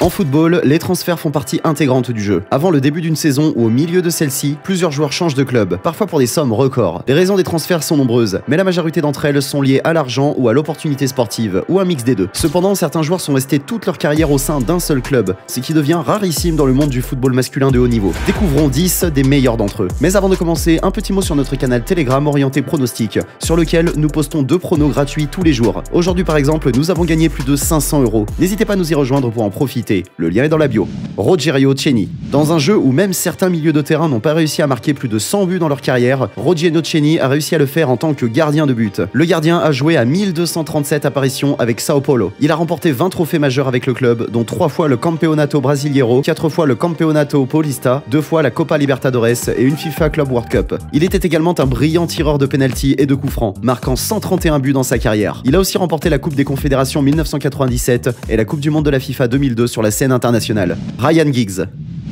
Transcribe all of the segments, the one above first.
En football, les transferts font partie intégrante du jeu. Avant le début d'une saison ou au milieu de celle-ci, plusieurs joueurs changent de club, parfois pour des sommes records. Les raisons des transferts sont nombreuses, mais la majorité d'entre elles sont liées à l'argent ou à l'opportunité sportive, ou un mix des deux. Cependant, certains joueurs sont restés toute leur carrière au sein d'un seul club, ce qui devient rarissime dans le monde du football masculin de haut niveau. Découvrons 10 des meilleurs d'entre eux. Mais avant de commencer, un petit mot sur notre canal Telegram orienté pronostic, sur lequel nous postons 2 pronos gratuits tous les jours. Aujourd'hui par exemple, nous avons gagné plus de 500 €. N'hésitez pas à nous y rejoindre pour en profiter. Le lien est dans la bio. Rogerio Ceni. Dans un jeu où même certains milieux de terrain n'ont pas réussi à marquer plus de 100 buts dans leur carrière, Rogerio Ceni a réussi à le faire en tant que gardien de but. Le gardien a joué à 1237 apparitions avec Sao Paulo. Il a remporté 20 trophées majeurs avec le club, dont 3 fois le Campeonato Brasileiro, 4 fois le Campeonato Paulista, 2 fois la Copa Libertadores et une FIFA Club World Cup. Il était également un brillant tireur de penalty et de coups francs, marquant 131 buts dans sa carrière. Il a aussi remporté la Coupe des Confédérations 1997 et la Coupe du Monde de la FIFA 2002 sur la scène internationale. Ryan Giggs.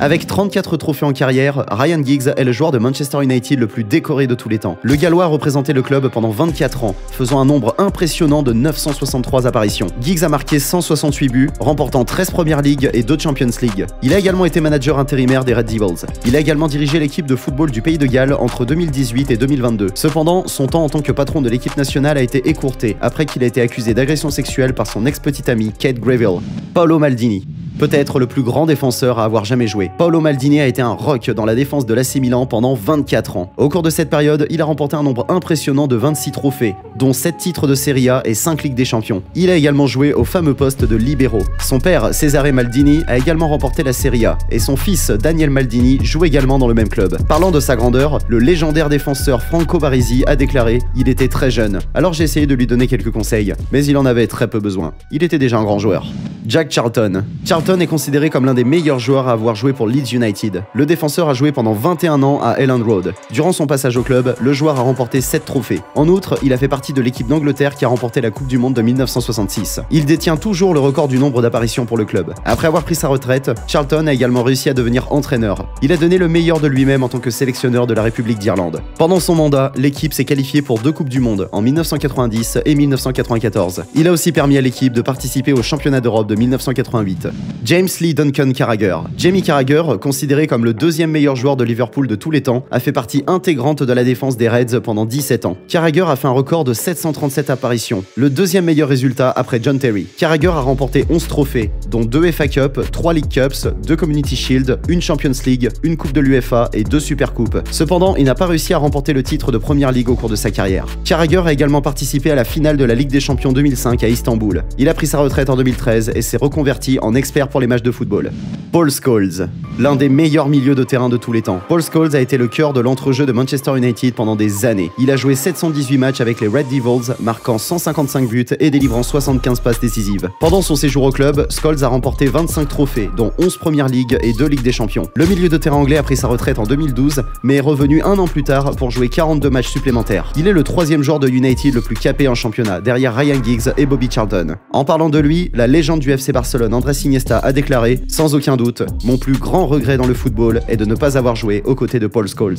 Avec 34 trophées en carrière, Ryan Giggs est le joueur de Manchester United le plus décoré de tous les temps. Le Gallois a représenté le club pendant 24 ans, faisant un nombre impressionnant de 963 apparitions. Giggs a marqué 168 buts, remportant 13 Premier League et 2 Champions League. Il a également été manager intérimaire des Red Devils. Il a également dirigé l'équipe de football du Pays de Galles entre 2018 et 2022. Cependant, son temps en tant que patron de l'équipe nationale a été écourté après qu'il a été accusé d'agression sexuelle par son ex-petite amie Kate Greville. Paolo Maldini. Peut-être le plus grand défenseur à avoir jamais joué. Paolo Maldini a été un rock dans la défense de l'AC Milan pendant 24 ans. Au cours de cette période, il a remporté un nombre impressionnant de 26 trophées, dont 7 titres de Serie A et 5 Ligues des Champions. Il a également joué au fameux poste de libero. Son père, Cesare Maldini, a également remporté la Serie A, et son fils, Daniel Maldini, joue également dans le même club. Parlant de sa grandeur, le légendaire défenseur Franco Baresi a déclaré « Il était très jeune, alors j'ai essayé de lui donner quelques conseils, mais il en avait très peu besoin. Il était déjà un grand joueur. » Jack Charlton. Charlton est considéré comme l'un des meilleurs joueurs à avoir joué pour Leeds United. Le défenseur a joué pendant 21 ans à Elland Road. Durant son passage au club, le joueur a remporté 7 trophées. En outre, il a fait partie de l'équipe d'Angleterre qui a remporté la Coupe du Monde de 1966. Il détient toujours le record du nombre d'apparitions pour le club. Après avoir pris sa retraite, Charlton a également réussi à devenir entraîneur. Il a donné le meilleur de lui-même en tant que sélectionneur de la République d'Irlande. Pendant son mandat, l'équipe s'est qualifiée pour 2 Coupes du Monde, en 1990 et 1994. Il a aussi permis à l'équipe de participer au championnat d'Europe de 1988. James Lee Duncan Carragher. Jamie Carragher, considéré comme le 2e meilleur joueur de Liverpool de tous les temps, a fait partie intégrante de la défense des Reds pendant 17 ans. Carragher a fait un record de 737 apparitions, le 2e meilleur résultat après John Terry. Carragher a remporté 11 trophées, dont 2 FA Cup, 3 League Cups, 2 Community Shield, une Champions League, une Coupe de l'UEFA et 2 Supercoupes. Cependant, il n'a pas réussi à remporter le titre de Premier League au cours de sa carrière. Carragher a également participé à la finale de la Ligue des Champions 2005 à Istanbul. Il a pris sa retraite en 2013 et s'est reconverti en expert pour les matchs de football. Paul Scholes. L'un des meilleurs milieux de terrain de tous les temps. Paul Scholes a été le cœur de l'entrejeu de Manchester United pendant des années. Il a joué 718 matchs avec les Red Devils, marquant 155 buts et délivrant 75 passes décisives. Pendant son séjour au club, Scholes a remporté 25 trophées, dont 11 Premier League et 2 Ligues des Champions. Le milieu de terrain anglais a pris sa retraite en 2012, mais est revenu un an plus tard pour jouer 42 matchs supplémentaires. Il est le 3e joueur de United le plus capé en championnat, derrière Ryan Giggs et Bobby Charlton. En parlant de lui, la légende du FC Barcelone, Andrés Iniesta, a déclaré « Sans aucun doute, mon plus grand regret dans le football est de ne pas avoir joué aux côtés de Paul Scholes. »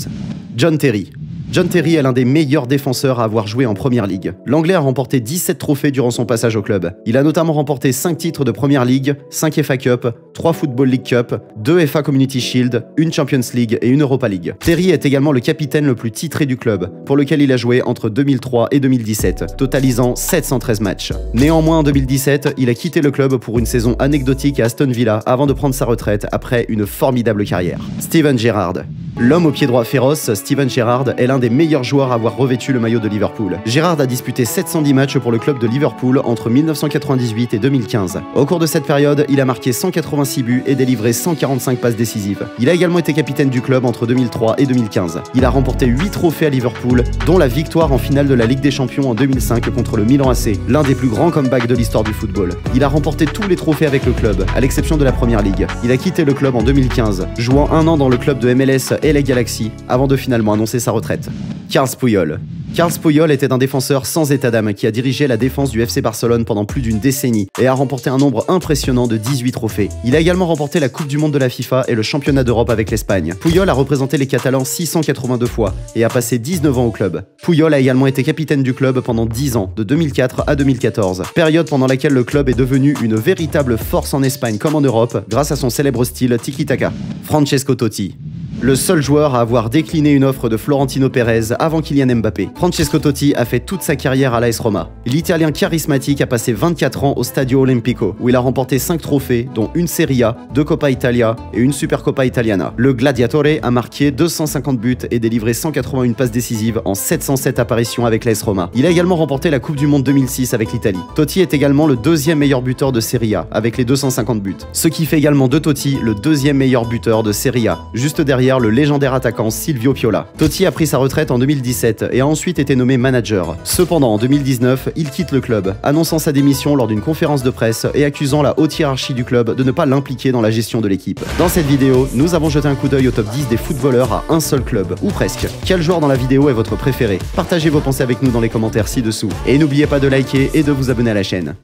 John Terry. John Terry est l'un des meilleurs défenseurs à avoir joué en Premier League. L'Anglais a remporté 17 trophées durant son passage au club. Il a notamment remporté 5 titres de Premier League, 5 FA Cup, 3 Football League Cup, 2 FA Community Shield, une Champions League et une Europa League. Terry est également le capitaine le plus titré du club, pour lequel il a joué entre 2003 et 2017, totalisant 713 matchs. Néanmoins, en 2017, il a quitté le club pour une saison anecdotique à Aston Villa avant de prendre sa retraite après une formidable carrière. Steven Gerrard. L'homme au pied droit féroce, Steven Gerrard, est l'un des meilleurs joueurs à avoir revêtu le maillot de Liverpool. Gerrard a disputé 710 matchs pour le club de Liverpool entre 1998 et 2015. Au cours de cette période, il a marqué 186 buts et délivré 145 passes décisives. Il a également été capitaine du club entre 2003 et 2015. Il a remporté 8 trophées à Liverpool, dont la victoire en finale de la Ligue des Champions en 2005 contre le Milan AC, l'un des plus grands comebacks de l'histoire du football. Il a remporté tous les trophées avec le club, à l'exception de la Premier League. Il a quitté le club en 2015, jouant un an dans le club de MLS LA Galaxy, avant de finalement annoncer sa retraite. Carles Puyol. Carles Puyol était un défenseur sans état d'âme qui a dirigé la défense du FC Barcelone pendant plus d'une décennie et a remporté un nombre impressionnant de 18 trophées. Il a également remporté la Coupe du Monde de la FIFA et le Championnat d'Europe avec l'Espagne. Puyol a représenté les Catalans 682 fois et a passé 19 ans au club. Puyol a également été capitaine du club pendant 10 ans, de 2004 à 2014, période pendant laquelle le club est devenu une véritable force en Espagne comme en Europe grâce à son célèbre style tiki-taka. Francesco Totti. Le seul joueur à avoir décliné une offre de Florentino Pérez avant Kylian Mbappé. Francesco Totti a fait toute sa carrière à l'AS Roma. L'Italien charismatique a passé 24 ans au Stadio Olimpico, où il a remporté 5 trophées, dont une Serie A, 2 Coppa Italia et une Supercoppa Italiana. Le Gladiatore a marqué 250 buts et délivré 181 passes décisives en 707 apparitions avec l'AS Roma. Il a également remporté la Coupe du Monde 2006 avec l'Italie. Totti est également le deuxième meilleur buteur de Serie A, avec les 250 buts. Ce qui fait également de Totti le deuxième meilleur buteur de Serie A, juste derrière le légendaire attaquant Silvio Piola. Totti a pris sa retraite en 2017 et a ensuite été nommé manager. Cependant, en 2019, il quitte le club, annonçant sa démission lors d'une conférence de presse et accusant la haute hiérarchie du club de ne pas l'impliquer dans la gestion de l'équipe. Dans cette vidéo, nous avons jeté un coup d'œil au top 10 des footballeurs à un seul club, ou presque. Quel joueur dans la vidéo est votre préféré? Partagez vos pensées avec nous dans les commentaires ci-dessous. Et n'oubliez pas de liker et de vous abonner à la chaîne.